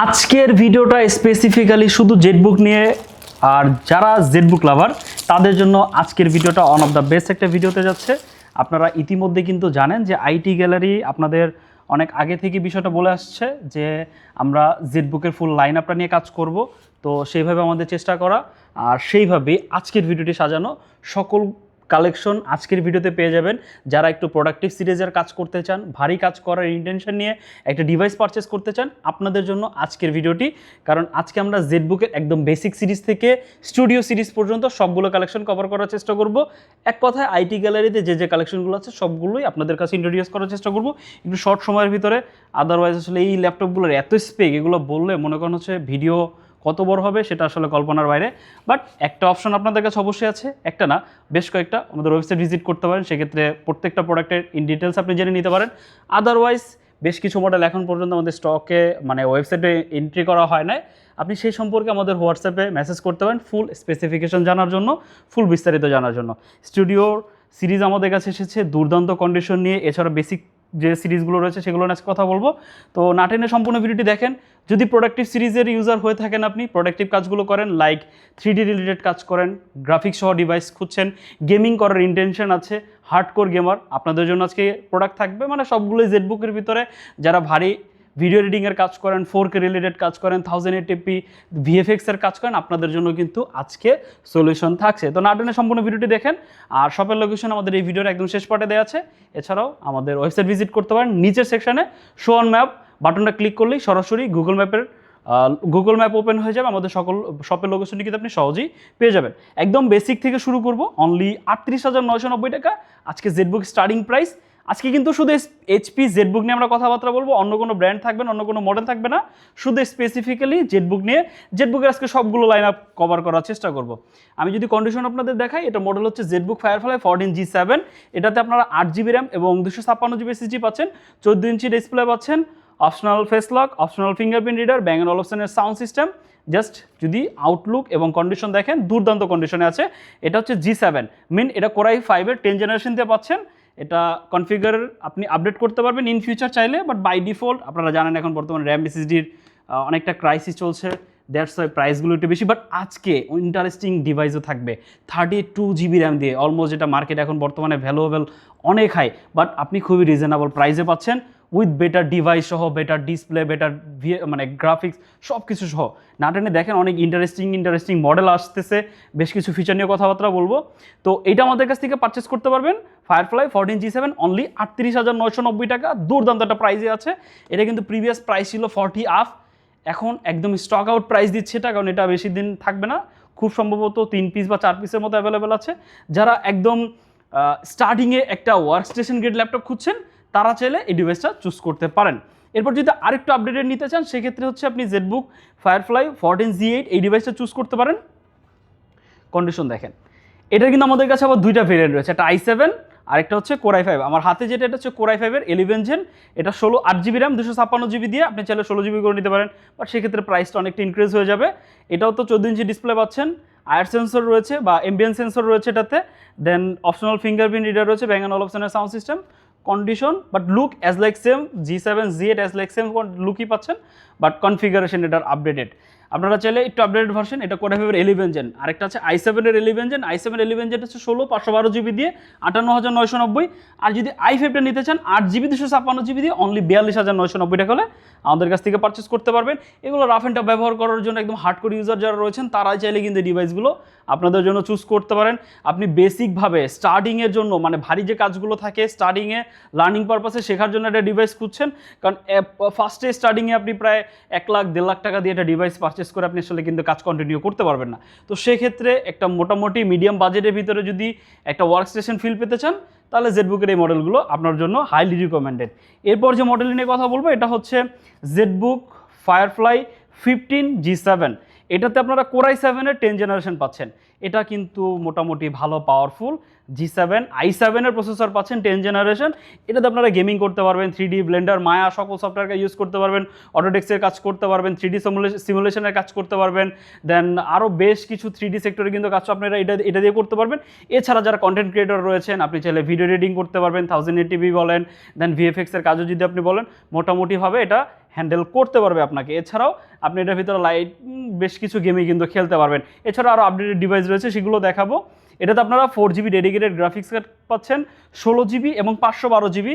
আজকের ভিডিওটা স্পেসিফিক্যালি শুধু জেটবুক নিয়ে, আর যারা জেটবুক লাভার তাদের জন্য আজকের ভিডিওটা ওয়ান অফ দ্য বেস্ট একটা ভিডিওতে যাচ্ছে। আপনারা ইতিমধ্যে কিন্তু জানেন যে আইটি গ্যালারি আপনাদের অনেক আগে থেকে বিষয়টা বলে আসছে যে আমরা জেটবুকের ফুল লাইন আপটা নিয়ে কাজ করব। তো সেইভাবে আমাদের চেষ্টা করা, আর সেইভাবেই আজকের ভিডিওটি সাজানো। সকল কালেকশন আজকের ভিডিওতে পেয়ে যাবেন। যারা একটু প্রোডাক্টিভ সিরিজের কাজ করতে চান, ভারী কাজ করার ইন্টেনশন নিয়ে একটা ডিভাইস পারচেস করতে চান, আপনাদের জন্য আজকের ভিডিওটি। কারণ আজকে আমরা জেটবুকের একদম বেসিক সিরিজ থেকে স্টুডিও সিরিজ পর্যন্ত সবগুলো কালেকশন কভার করার চেষ্টা করব। এক কথায় আইটি গ্যালারিতে যে যে কালেকশনগুলো আছে সবগুলোই আপনাদের কাছে ইন্ট্রোডিউস করার চেষ্টা করব একটু শর্ট সময়ের ভিতরে। আদারওয়াইজ আসলে এই ল্যাপটপগুলোর এত স্পেক, এগুলো বললে মনে করেন হচ্ছে ভিডিও কত বড় হবে সেটা আসলে কল্পনার বাইরে। বাট একটা অপশন আপনাদের কাছে অবশ্যই আছে, একটা না বেশ কয়েকটা। আমাদের ওয়েবসাইট ভিজিট করতে পারেন, সেক্ষেত্রে প্রত্যেকটা প্রোডাক্টের ইন ডিটেলস আপনি জেনে নিতে পারেন। আদারওয়াইজ বেশ কিছু মডেল এখন পর্যন্ত আমাদের স্টকে মানে ওয়েবসাইটে এন্ট্রি করা হয় না, আপনি সেই সম্পর্কে আমাদের হোয়াটসঅ্যাপে মেসেজ করতে পারেন ফুল স্পেসিফিকেশন জানার জন্য, ফুল বিস্তারিত জানার জন্য। স্টুডিওর সিরিজ আমাদের কাছে এসেছে দুর্দান্ত কন্ডিশন নিয়ে। এছাড়া বেসিক যে সিরিজগুলো রয়েছে সেগুলো নিয়ে কথা বলবো। তো না টেনে সম্পূর্ণ ভিডিওটি দেখেন। যদি প্রোডাক্টিভ সিরিজের ইউজার হয়ে থাকেন, আপনি প্রোডাক্টিভ কাজগুলো করেন, লাইক 3D রিলেটেড কাজ করেন, গ্রাফিক্স সহ ডিভাইস খুঁজছেন, গেমিং করার ইন্টেনশন আছে, হার্ডকোর গেমার, আপনাদের জন্য আজকে প্রোডাক্ট থাকবে। মানে সবগুলোই জেটবুকের ভিতরে। যারা ভারী ভিডিও এডিটিংয়ের কাজ করেন, 4K রিলেটেড কাজ করেন, 1080p ভিএফএক্সের কাজ করেন, আপনাদের জন্য কিন্তু আজকে সলিউশন থাকছে। তো না টেনে সম্পূর্ণ ভিডিওটি দেখেন। আর শপের লোকেশন আমাদের এই ভিডিওর একদম শেষ পার্টে দেওয়া আছে। এছাড়াও আমাদের ওয়েবসাইট ভিজিট করতে পারেন। নিচের সেকশনে শো অন ম্যাপ বাটনটা ক্লিক করলেই সরাসরি গুগল ম্যাপ ওপেন হয়ে যাবে। আমাদের সকল শপের লোকেশনটি কিন্তু আপনি সহজেই পেয়ে যাবেন। একদম বেসিক থেকে শুরু করব, অনলি 38,990 টাকা আজকে জেটবুক স্টার্টিং প্রাইস। আজকে কিন্তু শুধু এইচপি জেটবুক নিয়ে আমরা কথাবার্তা বলবো, অন্য কোনো ব্র্যান্ড থাকবে না, অন্য কোনো মডেল থাকবে না, শুধু স্পেসিফিক্যালি জেটবুক নিয়ে। জেটবুকের আজকে সবগুলো লাইন আপ কভার করার চেষ্টা করব। আমি যদি কন্ডিশন আপনাদের দেখাই, এটা মডেল হচ্ছে জেটবুক ফায়ারফ্লাই 14G7। এটাতে আপনারা 8GB র্যাম এবং 256GB SSD পাচ্ছেন, 14 ইঞ্চি ডিসপ্লে পাচ্ছেন, optional face lock, optional fingerprint reader, Bang & অলুপসনের সাউন্ড সিস্টেম। জাস্ট যদি আউটলুক এবং কন্ডিশন দেখেন, দুর্দান্ত কন্ডিশনে আছে। এটা হচ্ছে G7 মিন, এটা কোরাই 5-এর 10 জেনারেশন দিয়ে পাচ্ছেন। এটা কনফিগার আপনি আপডেট করতে পারবেন ইন ফিউচার চাইলে, বাট বাই ডিফল্ট আপনারা জানেন এখন বর্তমানে র্যাম এসএসডির অনেকটা ক্রাইসিস চলছে, দ্যাটস ওয়াই প্রাইসগুলো একটু বেশি। বাট আজকে ইন্টারেস্টিং ডিভাইসও থাকবে 32GB র্যাম দিয়ে, অলমোস্ট যেটা মার্কেট এখন বর্তমানে ভ্যালুয়েবল অনেক হাই, বাট আপনি খুবই রিজনেবল প্রাইসে পাচ্ছেন উইথ বেটার ডিভাইস সহ, বেটার ডিসপ্লে, বেটার মানে গ্রাফিক্স সব কিছু সহ। না টেনে দেখেন, অনেক ইন্টারেস্টিং মডেল আসতেছে, বেশ কিছু ফিচার নিয়ে কথাবার্তা বলবো। তো এটা আমাদের কাছ থেকে পারচেস করতে পারবেন ফায়ারফ্লাই 14G7 অনলি 38,990 টাকা। দুর্দান্ত একটা প্রাইসে আছে। এটা কিন্তু প্রিভিয়াস প্রাইস ছিল 40 আপ, এখন একদম স্টক আউট প্রাইস দিচ্ছে এটা, কারণ এটা বেশি দিন থাকবে না, খুব সম্ভবত 3 পিস বা 4 পিসের মতো অ্যাভেলেবেল আছে। যারা একদম স্টার্টিংয়ে একটা ওয়ার্ক স্টেশন গ্রেড ল্যাপটপ খুঁজছেন, তারা চাইলে এই ডিভাইসটা চুজ করতে পারেন। এরপর যদি আরেকটু আপডেটেড নিতে চান, সেক্ষেত্রে হচ্ছে আপনি জেটবুক ফায়ারফ্লাই 14G8 এই ডিভাইসটা চুজ করতে পারেন। কন্ডিশন দেখেন, এটার কিন্তু আমাদের কাছে আবার দুইটা ভেরিয়েন্ট রয়েছে, একটা i7, আরেকটা হচ্ছে কোরাই 5। আমার হাতে যেটা, এটা হচ্ছে কোরাই 5-এর 11 জেন। এটা 8GB র্যাম 256GB দিয়ে, আপনি চাইলে 16GB করে নিতে পারেন, বাট সেক্ষেত্রে প্রাইসটা অনেকটা ইনক্রিজ হয়ে যাবে। এটাও তো 14 ইঞ্চি ডিসপ্লে পাচ্ছেন, আয়ার সেন্সর রয়েছে বা এমবিএন সেন্সর রয়েছে এটাতে, দেন অপশনাল ফিঙ্গারপ্রিন্ট রিডার রয়েছে, ব্যাং & অলুপসনের sound system. Condition but look as like same, G7 G8 as like same লুকই পাচ্ছেন, বাট কনফিগারেশন এটার আপডেটেড। আপনারা চাইলে একটু আপডেটেড ভার্সন, এটা কোরাই 5-এর 11 জেন, আরেকটা আছে i7-এর 11 জেন। i7-এর 11 জেন হচ্ছে 512GB দিয়ে 58,990। আর যদি i5টা নিতে চান 8GB 256GB দিয়ে অনলি 42,990 টাকা হলে আমাদের কাছ থেকে পারচেস করতে পারবেন। এগুলো রাফ অ্যান্ড টাফ ব্যবহার করার জন্য একদম হার্ডকোর ইউজার যারা রয়েছেন, তারাই চাইলে কিন্তু ডিভাইসগুলো আপনাদের জন্য চুজ করতে পারেন। আপনি বেসিকভাবে স্টার্টিংয়ের জন্য, মানে ভারী যে কাজগুলো থাকে স্টার্টিংয়ে লার্নিং পারপাসে শেখার জন্য একটা ডিভাইস খুঁজছেন, কারণ ফার্স্টে স্টার্টিংয়ে আপনি প্রায় 1 লাখ 1.5 লাখ টাকা দিয়ে একটা ডিভাইস পারচেস করে আপনি আসলে কিন্তু কাজ কন্টিনিউ করতে পারবেন না। তো সেক্ষেত্রে একটা মোটামুটি মিডিয়াম বাজেটের ভিতরে যদি একটা ওয়ার্ক স্টেশন ফিল পেতে চান, তাহলে জেটবুকের এই মডেলগুলো আপনার জন্য হাইলি রিকমেন্ডেড। এরপর যে মডেল নিয়ে কথা বলবো, এটা হচ্ছে জেটবুক ফায়ারফ্লাই 15G7। এটাতে আপনারা কোরাই 7-এর 10 জেনারেশন পাচ্ছেন। এটা কিন্তু মোটামুটি ভালো পাওয়ারফুল G7 i7 এর প্রসেসর পাচ্ছেন 10 জেনারেশন। এটাতে আপনারা গেমিং করতে পারবেন, 3D ব্লেন্ডার, মায়া সকল সফটওয়্যারকে ইউজ করতে পারবেন, অটোডেস্কের কাজ করতে পারবেন, 3D সিমুলেশনের কাজ করতে পারবেন, দেন আরও বেশ কিছু 3D সেক্টরে কিন্তু কাজ আপনারা এটা দিয়ে করতে পারবেন। এছাড়া যারা কন্টেন্ট ক্রিয়েটর রয়েছেন, আপনি চাইলে ভিডিও এডিটিং করতে পারবেন, 1080p বলেন, দেন VFX এর কাজও যদি আপনি বলেন, মোটামুটিভাবে এটা হ্যান্ডেল করতে পারবে আপনাকে। এছাড়াও আপনি এটার ভিতরে লাইট বেশ কিছু গেমে কিন্তু খেলতে পারবেন। এছাড়াও আরও আপডেটেড ডিভাইস রয়েছে, সেগুলো দেখাবো। এটাতে আপনারা 4GB ডেডিকেটেড গ্রাফিক্স কার্ড পাচ্ছেন, 16GB এবং 512GB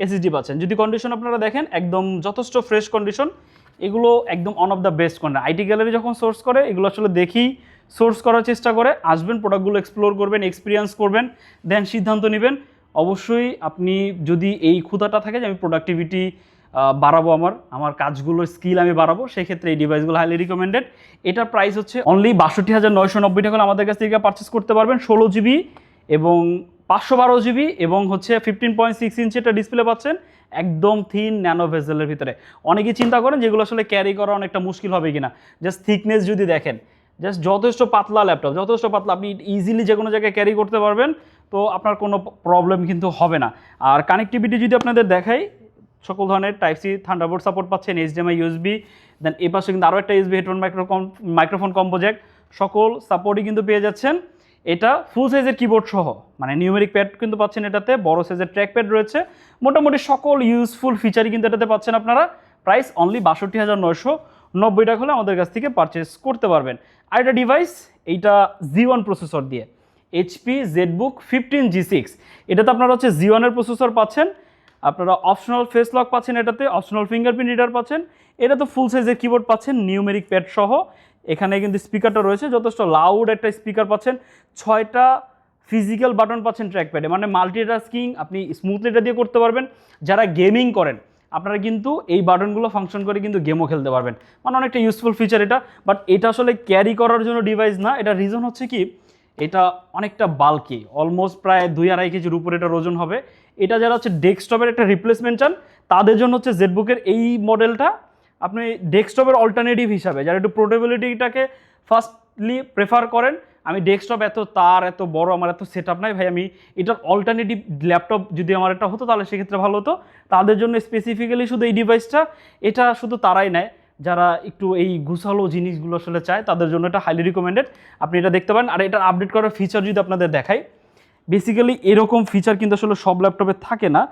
SSD পাচ্ছেন। যদি কন্ডিশন আপনারা দেখেন একদম যথেষ্ট ফ্রেশ কন্ডিশন, এগুলো একদম on of the best condition. IT gallery যখন সোর্স করে এগুলো আসলে দেখেই সোর্স করার চেষ্টা করে, আসবেন, প্রোডাক্টগুলো এক্সপ্লোর করবেন, এক্সপিরিয়েন্স করবেন, দেন সিদ্ধান্ত নেবেন। অবশ্যই আপনি যদি এই ক্ষুধাটা থাকে যে আমি প্রোডাক্টিভিটি বাড়াবো, আমার কাজগুলোর স্কিল আমি বাড়াবো, সেই ক্ষেত্রে এই ডিভাইসগুলো হাইলি রিকমেন্ডেড। এটার প্রাইস হচ্ছে অনলি 62,990 টাকা। আমাদের কাছ থেকে পারচেস করতে পারবেন। 16GB এবং 512GB এবং হচ্ছে 15.6 ইঞ্চি একটা ডিসপ্লে পাচ্ছেন, একদম থিন ন্যানো ভেজেলের ভিতরে। অনেকেই চিন্তা করেন যেগুলো আসলে ক্যারি করা অনেকটা মুশকিল হবে কিনা, জাস্ট থিকনেস যদি দেখেন, জাস্ট যথেষ্ট পাতলা ল্যাপটপ, যথেষ্ট পাতলা, আপনি ইজিলি যে কোনো জায়গায় ক্যারি করতে পারবেন, তো আপনার কোনো প্রবলেম কিন্তু হবে না। আর কানেক্টিভিটি যদি আপনাদের দেখাই, সকল ধরনের টাইপ-সি থান্ডারবোল্ট সাপোর্ট পাচ্ছেন, HDMI USB, দেন এই পাশে কিন্তু আরও একটা USB headphone microphone combo Jack, সকল সাপোর্টই কিন্তু পেয়ে যাচ্ছেন। এটা ফুল সাইজের কিবোর্ড সহ, মানে নিউমেরিক প্যাড কিন্তু পাচ্ছেন এটাতে, বড় সাইজের ট্র্যাক প্যাড রয়েছে, মোটামুটি সকল ইউজফুল ফিচারই কিন্তু এটাতে পাচ্ছেন আপনারা। প্রাইস অনলি 62,990 টাকা হলে আমাদের কাছ থেকে পারচেস করতে পারবেন। আর একটা ডিভাইস, এইটা G1 প্রসেসর দিয়ে, HP ZBook 15G6, এটাতে আপনারা হচ্ছে G1 এর প্রসেসর পাচ্ছেন, আপনারা অপশনাল ফেস লক পাচ্ছেন, এটাতে অপশনাল ফিঙ্গারপ্রিন্ট রিডার পাচ্ছেন, এটা তো ফুল সাইজের কিবোর্ড পাচ্ছেন, নিউমেরিক প্যাড সহ। এখানে কিন্তু স্পিকারটা রয়েছে, যথেষ্ট লাউড একটা স্পিকার পাচ্ছেন, 6টা ফিজিক্যাল বাটন পাচ্ছেন ট্র্যাকপ্যাডে, মানে মাল্টিটাস্কিং আপনি স্মুথলি এটা দিয়ে করতে পারবেন। যারা গেমিং করেন আপনারা কিন্তু এই বাটনগুলো ফাংশন করে কিন্তু গেমও খেলতে পারবেন, মানে অনেকটা ইউজফুল ফিচার এটা। বাট এটা আসলে ক্যারি করার জন্য ডিভাইস না, এটা রিজন হচ্ছে কি, এটা অনেকটা বাল্কি, অলমোস্ট প্রায় 2-2.5 কেজির উপরে এটা ওজন হবে। এটা যারা হচ্ছে ডেস্কটপের একটা রিপ্লেসমেন্ট চান তাদের জন্য হচ্ছে জেডবুকের এই মডেলটা আপনি ডেস্কটপের অল্টারনেটিভ হিসাবে, যারা একটু পোর্টেবিলিটিটাকে ফার্স্টলি প্রেফার করেন, আমি ডেস্কটপ এত বড়, আমার এত সেট আপ নাই ভাই, আমি এটার অল্টারনেটিভ ল্যাপটপ যদি আমার একটা হতো তাহলে সেক্ষেত্রে ভালো হতো, তাদের জন্য স্পেসিফিক্যালি শুধু এই ডিভাইসটা। এটা শুধু তারাই নেয় যারা একটু এই গুছালো জিনিসগুলো আসলে চায়, তাদের জন্য এটা হাইলি রিকমেন্ডেড, আপনি এটা দেখতে পারেন। আর এটার আপডেট করার ফিচার যদি আপনাদের দেখাই, বেসিক্যালি এরকম ফিচার কিন্তু আসলে সব ল্যাপটপে থাকে না,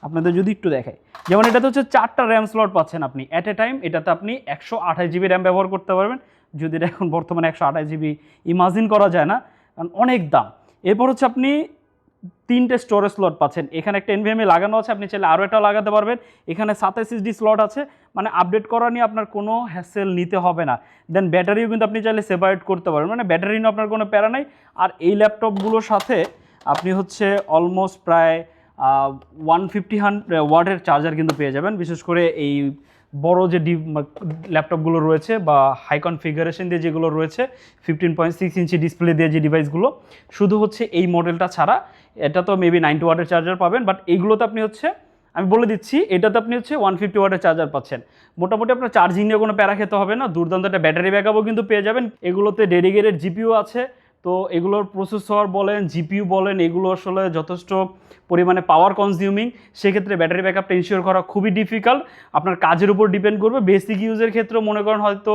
আপনাদের যদি একটু দেখাই, যেমন এটাতে হচ্ছে 4টা র্যাম স্লট পাচ্ছেন আপনি অ্যাট এ টাইম। এটাতে আপনি 128GB র্যাম ব্যবহার করতে পারবেন, যদি এটা এখন বর্তমানে 128GB ইমাজিন করা যায় না, কারণ অনেক দাম। এরপর হচ্ছে আপনি 3টে স্টোরেজ স্লট পাচ্ছেন, এখানে একটা NVMe লাগানো আছে, আপনি চাইলে আরও একটা লাগাতে পারবেন। এখানে 7 SSD স্লট আছে, মানে আপডেট করা নিয়ে আপনার কোনো হ্যাসেল নিতে হবে না। দেন ব্যাটারিও কিন্তু আপনি চাইলে সেপারেট করতে পারবেন, মানে ব্যাটারি নিয়ে আপনার কোনো প্যারা নাই। আর এই ল্যাপটপগুলোর সাথে আপনি হচ্ছে অলমোস্ট প্রায় 150 ওয়াটের চার্জার কিন্তু পেয়ে যাবেন। বিশেষ করে এই বড় যে ল্যাপটপগুলো রয়েছে বা হাই কনফিগারেশন দিয়ে যেগুলো রয়েছে, 15.6 ইঞ্চি ডিসপ্লে দিয়ে যে ডিভাইসগুলো, শুধু হচ্ছে এই মডেলটা ছাড়া এটা তো মেবি 90 ওয়াটের চার্জার পাবেন, বাট এইগুলোতে আপনি হচ্ছে, আমি বলে দিচ্ছি, এটাতে আপনি হচ্ছে 150 ওয়াটের চার্জার পাচ্ছেন। মোটামুটি আপনার চার্জিং নিয়ে কোনো প্যারা খেতে হবে না, দুর্দান্ত একটা ব্যাটারি ব্যাকআপও কিন্তু পেয়ে যাবেন। এগুলোতে ডেডিকেটেড জিপিইউ আছে, তো এগুলোর প্রসেসর বলেন, জিপিইউ বলেন, এগুলো আসলে যথেষ্ট পরিমাণে পাওয়ার কনজিউমিং, সেক্ষেত্রে ব্যাটারি ব্যাকআপটা ইনশিওর করা খুবই ডিফিকাল্ট, আপনার কাজের উপর ডিপেন্ড করবে। বেসিক ইউজের ক্ষেত্রে মনে করেন হয়তো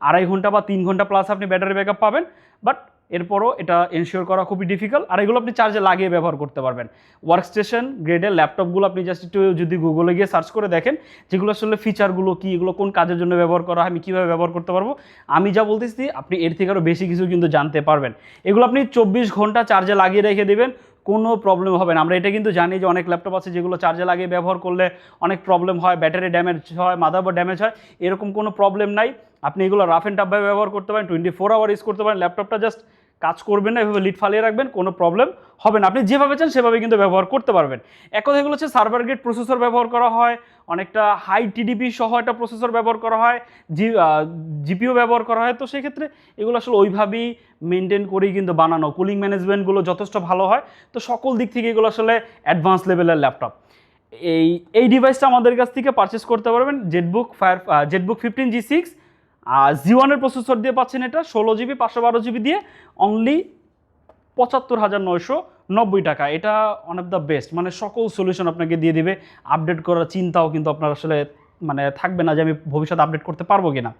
2.5 ঘন্টা বা 3 ঘন্টা প্লাস আপনি ব্যাটারি ব্যাকআপ পাবেন, বাট এরপরও এটা এনশিওর করা খুবই ডিফিকাল্ট। আর এগুলো আপনি চার্জে লাগিয়ে ব্যবহার করতে পারবেন। ওয়ার্কস্টেশন গ্রেডের ল্যাপটপগুলো আপনি জাস্ট একটু যদি গুগলে গিয়ে সার্চ করে দেখেন যেগুলো আসলে ফিচারগুলো কী, এগুলো কোন কাজের জন্য ব্যবহার করা হয়, আমি কীভাবে ব্যবহার করতে পারবো, আমি যা বলতেছি আপনি এর থেকে আরও বেশি কিছু কিন্তু জানতে পারবেন। এগুলো আপনি 24 ঘন্টা চার্জে লাগিয়ে রেখে দেবেন, কোনো প্রবলেম হবে না। আমরা এটা কিন্তু জানি যে অনেক ল্যাপটপ আছে যেগুলো চার্জে লাগিয়ে ব্যবহার করলে অনেক প্রবলেম হয়, ব্যাটারি ড্যামেজ হয়, মাদারবোর্ড ড্যামেজ হয়, এরকম কোনো প্রবলেম নাই। আপনি এগুলো রাফ অ্যান্ড টাফভাবে ব্যবহার করতে পারেন, 24 আওয়ার ইউজ করতে পারেন। ল্যাপটপটা জাস্ট কাজ করবেন না, এভাবে লিড ফালিয়ে রাখবেন, কোনো প্রবলেম হবে না। আপনি যেভাবে চান সেভাবে কিন্তু ব্যবহার করতে পারবেন। এক কথা এগুলো হচ্ছে সার্ভার গ্রেড প্রসেসর ব্যবহার করা হয়, অনেকটা হাই টিডিপি সহ একটা প্রসেসর ব্যবহার করা হয়, জিপিও ব্যবহার করা হয়। তো সেক্ষেত্রে এগুলো আসলে ওইভাবেই মেনটেন করেই কিন্তু বানানো, কুলিং ম্যানেজমেন্টগুলো যথেষ্ট ভালো হয়। তো সকল দিক থেকে এগুলো আসলে অ্যাডভান্স লেভেলের ল্যাপটপ। এই ডিভাইসটা আমাদের কাছ থেকে পারচেস করতে পারবেন জেডবুক 15G6 G1 এর প্রসেসর দিয়ে পাচ্ছেন, এটা 16GB 512GB দিয়ে অনলি ৭৫,৯৯০ টাকা। এটা ওয়ান অফ দ্য বেস্ট, মানে সকল সলিউশন আপনাকে দিয়ে দিবে। আপডেট করার চিন্তাও কিন্তু আপনার আসলে মানে থাকবে না যে আমি ভবিষ্যতে আপডেট করতে পারবো কিনা।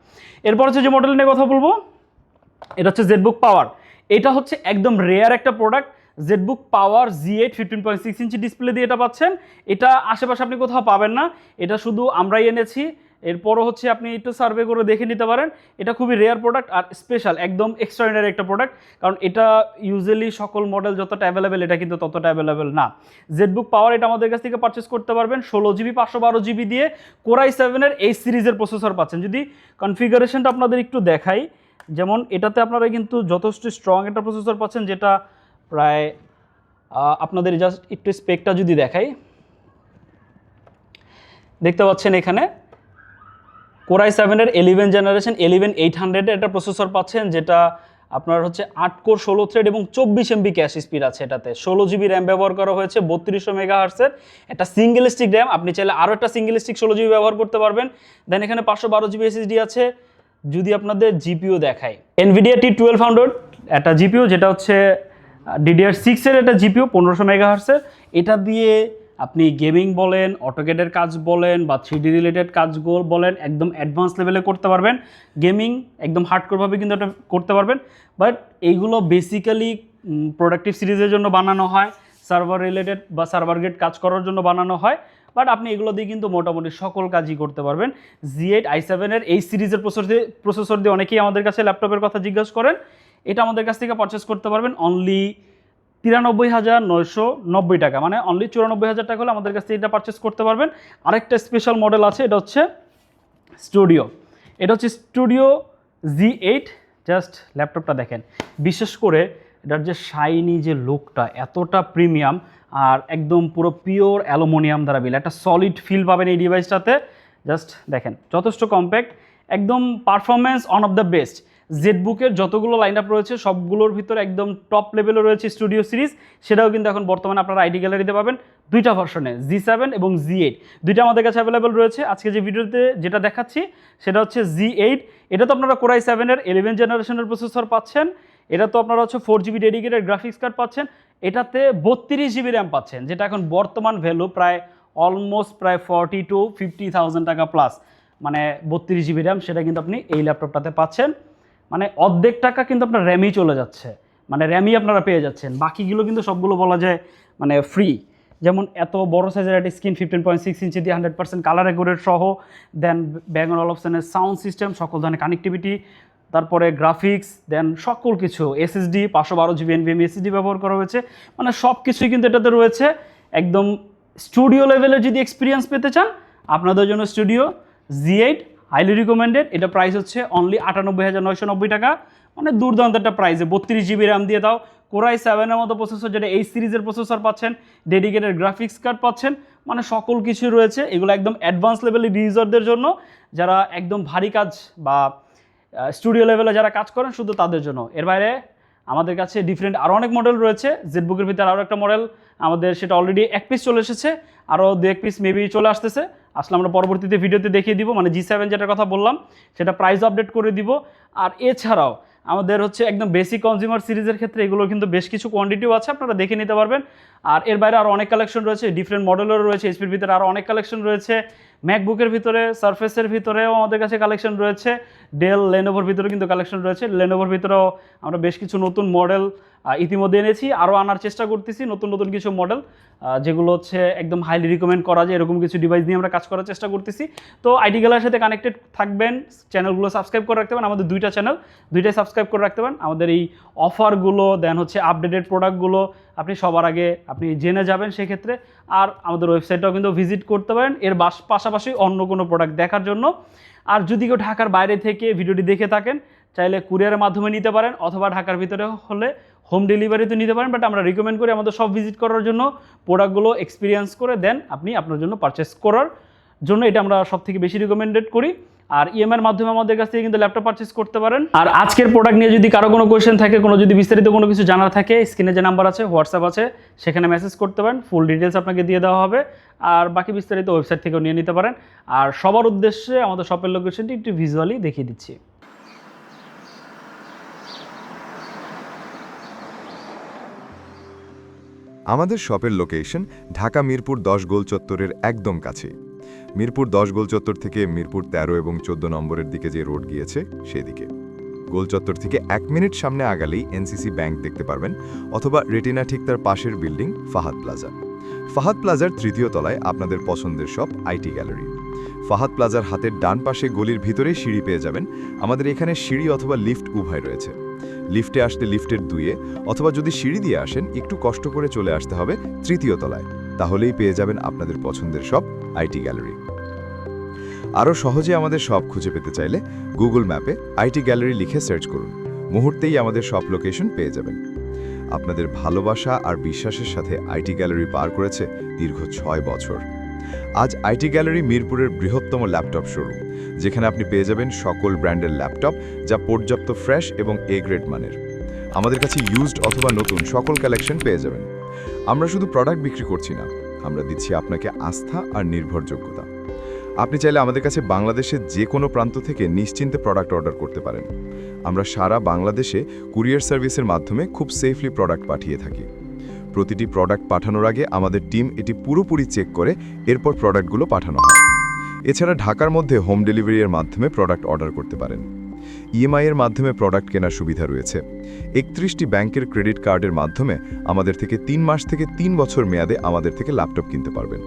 এরপর হচ্ছে যে মডেল নিয়ে কথা বলবো, এটা হচ্ছে জেটবুক পাওয়ার। এটা হচ্ছে একদম রেয়ার একটা প্রোডাক্ট। জেটবুক পাওয়ার Z8 15.6 ইঞ্চি ডিসপ্লে দিয়ে এটা পাচ্ছেন। এটা আশেপাশে আপনি কোথাও পাবেন না, এটা শুধু আমরাই এনেছি। এরপরও হচ্ছে আপনি একটু সার্ভে করে দেখে নিতে পারেন। এটা খুবই রেয়ার প্রোডাক্ট আর স্পেশাল, একদম এক্সট্রাঅর্ডিনারি একটা প্রোডাক্ট, কারণ এটা ইউজুয়ালি সকল মডেল যতটা অ্যাভেলেবেল এটা কিন্তু ততটা অ্যাভেলেবেল না। জেটবুক পাওয়ার এটা আমাদের কাছ থেকে পারচেস করতে পারবেন 16GB 512GB দিয়ে Core i7 এর এই সিরিজের প্রসেসর পাচ্ছেন। যদি কনফিগারেশনটা আপনাদের একটু দেখাই, যেমন এটাতে আপনারা কিন্তু যথেষ্ট স্ট্রং একটা প্রসেসর পাচ্ছেন, যেটা প্রায় আপনাদের জাস্ট একটু স্পেকটা যদি দেখাই, দেখতে পাচ্ছেন এখানে Core i7 এর 11 জেনারেশন 11800 এর একটা প্রসেসর পাচ্ছেন, যেটা আপনার হচ্ছে 8 কোর 16 থ্রেড এবং 24 MB ক্যাশ স্পিড আছে। এটাতে 16GB র্যাম ব্যবহার করা হয়েছে, 3200 মেগাহার্টজের একটা সিঙ্গেল স্টিক র্যাম। আপনি চাইলে আরও একটা সিঙ্গেল স্টিক 16GB ব্যবহার করতে পারবেন। দেন এখানে 512GB SSD আছে। যদি আপনাদের জিপিও দেখায়, NVIDIA T1200 একটা জিপিও, যেটা হচ্ছে DDR6 এর একটা জিপিও 1500 মেগাহার্টজের। এটা দিয়ে আপনি গেমিং বলেন, অটোক্যাডের কাজ বলেন বা 3D রিলেটেড কাজগুলো বলেন, একদম অ্যাডভান্স লেভেলে করতে পারবেন। গেমিং একদম হার্ডকোরভাবে কিন্তু এটা করতে পারবেন। বাট এইগুলো বেসিক্যালি প্রোডাক্টিভ সিরিজের জন্য বানানো হয়, সার্ভার রিলেটেড বা সার্ভার গ্রেড কাজ করার জন্য বানানো হয়। বাট আপনি এগুলো দিয়ে কিন্তু মোটামুটি সকল কাজই করতে পারবেন। Z8 i7 এর এই সিরিজের প্রসেসর দিয়ে অনেকেই আমাদের কাছে ল্যাপটপের কথা জিজ্ঞাসা করেন। এটা আমাদের কাছ থেকে পারচেস করতে পারবেন অনলি 93,990 টাকা, মানে অনলি 94,000 টাকা হলে আমাদের কাছ থেকে এটা পারচেস করতে পারবেন। আরেকটা স্পেশাল মডেল আছে, এটা হচ্ছে স্টুডিও। এটা হচ্ছে স্টুডিও Z8। জাস্ট ল্যাপটপটা দেখেন, বিশেষ করে এটার যে শাইনি যে লুকটা, এতটা প্রিমিয়াম আর একদম পুরো পিওর অ্যালুমিনিয়াম দ্বারা বিল, একটা সলিড ফিল পাবেন এই ডিভাইসটাতে। জাস্ট দেখেন, যথেষ্ট কম্প্যাক্ট, একদম performance on of the best. জেটবুকের যতগুলো লাইন আপ রয়েছে সবগুলোর ভিতরে একদম টপ লেভেলে রয়েছে স্টুডিও সিরিজ। সেটাও কিন্তু এখন বর্তমানে আপনারা আইটি গ্যালারিতে পাবেন দুইটা ভার্সনে, Z7 এবং Z8, দুইটা আমাদের কাছে অ্যাভেলেবেল রয়েছে। আজকে যে ভিডিওতে যেটা দেখাচ্ছি সেটা হচ্ছে Z8। এটা তো আপনারা Core i7 এর 11 জেনারেশনের প্রসেসর পাচ্ছেন। এটা তো আপনারা হচ্ছে 4GB ডেডিকেটেড গ্রাফিক্স কার্ড পাচ্ছেন। এটাতে 32GB র্যাম পাচ্ছেন, যেটা এখন বর্তমান ভ্যালু প্রায় অলমোস্ট প্রায় 40,000 to 50,000 টাকা প্লাস। মানে 32GB র্যাম, সেটা কিন্তু আপনি এই ল্যাপটপটাতে পাচ্ছেন। মানে অর্ধেক টাকা কিন্তু আপনার র্যামই চলে যাচ্ছে, মানে র্যামই আপনারা পেয়ে যাচ্ছেন। বাকিগুলো কিন্তু সবগুলো বলা যায় মানে ফ্রি। যেমন এত বড় সাইজের একটা স্ক্রিন 15.6 ইঞ্চি দিয়ে 100% কালার অ্যাকুরেট সহ, দেন Bang & Olufsen's সাউন্ড সিস্টেম, সকল ধরনের কানেক্টিভিটি, তারপরে গ্রাফিক্স, দেন সকল কিছু SSD 512GB NVMe SSD ব্যবহার করা হয়েছে। মানে সব কিছুই কিন্তু এটাতে রয়েছে। একদম স্টুডিও লেভেলের যদি এক্সপিরিয়েন্স পেতে চান, আপনাদের জন্য স্টুডিও Z8 হাইলি রিকমেন্ডেড। এটা প্রাইস হচ্ছে অনলি 98,990 টাকা, মানে দুর্দান্ত একটা প্রাইসে 32GB র্যাম দিয়ে দাও। Core i7 এর মতো প্রসেসর, যেটা এই সিরিজের প্রসেসর পাচ্ছেন, ডেডিকেটেড গ্রাফিক্স কার্ড পাচ্ছেন, মানে সকল কিছু রয়েছে। এগুলো একদম অ্যাডভান্স লেভেলের ইউজারদের জন্য, যারা একদম ভারী কাজ বা স্টুডিও লেভেলে যারা কাজ করেন, শুধু তাদের জন্য। এর বাইরে আমাদের কাছে ডিফারেন্ট আরও অনেক মডেল রয়েছে। জেটবুকের ভিতরে আরও একটা মডেল আমাদের, সেটা অলরেডি এক পিস চলে এসেছে, আরও 2-1 পিস মেবি চলে আসতেছে। আসলে আমরা পরবর্তীতে ভিডিওতে দেখিয়ে দিব, মানে G7 যেটার কথা বললাম সেটা প্রাইস আপডেট করে দিব। আর এছাড়াও আমাদের হচ্ছে একদম বেসিক কনজিউমার সিরিজের ক্ষেত্রে এগুলো কিন্তু বেশ কিছু কোয়ান্টিটিও আছে, আপনারা দেখে নিতে পারবেন। আর এর বাইরে আরও অনেক কালেকশন রয়েছে, ডিফারেন্ট মডেলেরও রয়েছে। এইচপির ভিতরে আরও অনেক কালেকশন রয়েছে, ম্যাকবুকের ভিতরে, সারফেসের ভিতরেও আমাদের কাছে কালেকশন রয়েছে, ডেল লেনোভোর ভিতরে কিন্তু কালেকশন রয়েছে। লেনোভোর ভিতরেও আমরা বেশ কিছু নতুন মডেল ইতিমধ্যে এনেছি, আরও আনার চেষ্টা করতেছি নতুন নতুন কিছু মডেল, যেগুলো হচ্ছে একদম হাইলি রিকমেন্ড করা যায় এরকম কিছু ডিভাইস নিয়ে আমরা কাজ করার চেষ্টা করতেছি। তো আইটি গ্যালারির সাথে কানেক্টেড থাকবেন, চ্যানেলগুলো সাবস্ক্রাইব করে রাখতে পারেন। আমাদের দুইটা চ্যানেল, দুইটাই সাবস্ক্রাইব করে রাখতে পারেন। আমাদের এই অফারগুলো, দেন হচ্ছে আপডেটেড প্রোডাক্টগুলো আপনি সবার আগে আপনি জেনে যাবেন সেক্ষেত্রে। আর আমাদের ওয়েবসাইটটাও কিন্তু ভিজিট করতে পারেন এর পাশাপাশি অন্য কোনো প্রোডাক্ট দেখার জন্য। আর যদি কেউ ঢাকার বাইরে থেকে ভিডিওটি দেখে থাকেন, চাইলে কুরিয়ারের মাধ্যমে নিতে পারেন, অথবা ঢাকার ভিতরে হলে হোম ডেলিভারিতে নিতে পারেন। বাট আমরা রিকমেন্ড করি আমাদের সব ভিজিট করার জন্য, প্রোডাক্টগুলো এক্সপিরিয়েন্স করে দেন আপনি আপনার জন্য পারচেস করার জন্য। এটা আমরা সব থেকে বেশি রিকমেন্ডেড করি। আর ইএমআইয়ের মাধ্যমে আমাদের কাছ থেকে কিন্তু ল্যাপটপ পারচেস করতে পারেন। আর আজকের প্রোডাক্ট নিয়ে যদি কারো কোনো কোয়েশ্চেন থাকে, কোনো যদি বিস্তারিত কোনো কিছু জানার থাকে, স্ক্রিনে যে নাম্বার আছে, হোয়াটসঅ্যাপ আছে, সেখানে মেসেজ করতে পারেন, ফুল ডিটেলস আপনাকে দিয়ে দেওয়া হবে। আর বাকি বিস্তারিত ওয়েবসাইট থেকেও নিয়ে নিতে পারেন। আর সবার উদ্দেশ্যে আমাদের শপের লোকেশনটি একটু ভিজুয়ালি দেখিয়ে দিচ্ছি। আমাদের শপের লোকেশন ঢাকা মিরপুর 10 গোল চত্বরের একদম কাছে। মিরপুর 10 গোল চত্বর থেকে মিরপুর 13 এবং 14 নম্বরের দিকে যে রোড গিয়েছে সেদিকে। গোল চত্বর থেকে 1 মিনিট সামনে আগালেই এনসিসি ব্যাংক দেখতে পারবেন, অথবা রেটিনা ঠিক তার পাশের বিল্ডিং ফাহাদ প্লাজা। ফাহাদ প্লাজার 3য় তলায় আপনাদের পছন্দের শপ আইটি গ্যালারি। ফাহাদ প্লাজার হাতের ডান পাশে গলির ভিতরেই সিঁড়ি পেয়ে যাবেন। আমাদের এখানে সিঁড়ি অথবা লিফট উভয় রয়েছে। লিফটে আসতে লিফটের 2-এ, অথবা যদি সিঁড়ি দিয়ে আসেন একটু কষ্ট করে চলে আসতে হবে 3য় তলায়, তাহলেই পেয়ে যাবেন আপনাদের পছন্দের শপ আইটি গ্যালারি। আরও সহজে আমাদের শপ খুঁজে পেতে চাইলে গুগল ম্যাপে আইটি গ্যালারি লিখে সার্চ করুন, মুহূর্তেই আমাদের শপ লোকেশন পেয়ে যাবেন। আপনাদের ভালোবাসা আর বিশ্বাসের সাথে আইটি গ্যালারি পার করেছে দীর্ঘ 6 বছর। আজ আইটি গ্যালারি মিরপুরের বৃহত্তম ল্যাপটপ শোরুম, যেখানে আপনি পেয়ে যাবেন সকল ব্র্যান্ডের ল্যাপটপ, যা পর্যাপ্ত ফ্রেশ এবং এ গ্রেড মানের। আমাদের কাছে ইউজড অথবা নতুন সকল কালেকশন পেয়ে যাবেন। আমরা শুধু প্রোডাক্ট বিক্রি করছি না, আমরা দিচ্ছি আপনাকে আস্থা আর নির্ভরযোগ্যতা। আপনি চাইলে আমাদের কাছে বাংলাদেশের যে কোনো প্রান্ত থেকে নিশ্চিন্তে প্রোডাক্ট অর্ডার করতে পারেন। আমরা সারা বাংলাদেশে কুরিয়ার সার্ভিসের মাধ্যমে খুব সেফলি প্রোডাক্ট পাঠিয়ে থাকি। প্রতিটি প্রোডাক্ট পাঠানোর আগে আমাদের টিম এটি পুরোপুরি চেক করে এরপর প্রোডাক্টগুলো পাঠানো হয়। এছাড়া ঢাকার মধ্যে হোম ডেলিভারির মাধ্যমে প্রোডাক্ট অর্ডার করতে পারেন। ইএমআই এর মাধ্যমে প্রোডাক্ট কেনার সুবিধা রয়েছে। 31টি ব্যাংকের ক্রেডিট কার্ডের মাধ্যমে আমাদের থেকে 3 মাস থেকে 3 বছর মেয়াদে আমাদের থেকে ল্যাপটপ কিনতে পারবেন।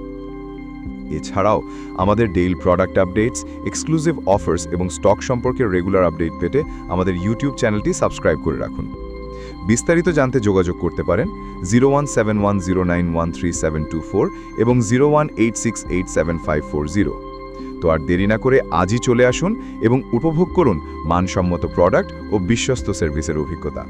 এছাড়াও আমাদের daily product updates, exclusive offers এবং স্টক সম্পর্কে রেগুলার আপডেট পেতে আমাদের ইউটিউব চ্যানেলটি সাবস্ক্রাইব করে রাখুন। বিস্তারিত জানতে যোগাযোগ করতে পারেন 0171091374 এবং 0186875540। তো আর দেরি না করে আজই চলে আসুন এবং উপভোগ করুন মানসম্মত প্রোডাক্ট ও বিশ্বস্ত সার্ভিসের অভিজ্ঞতা।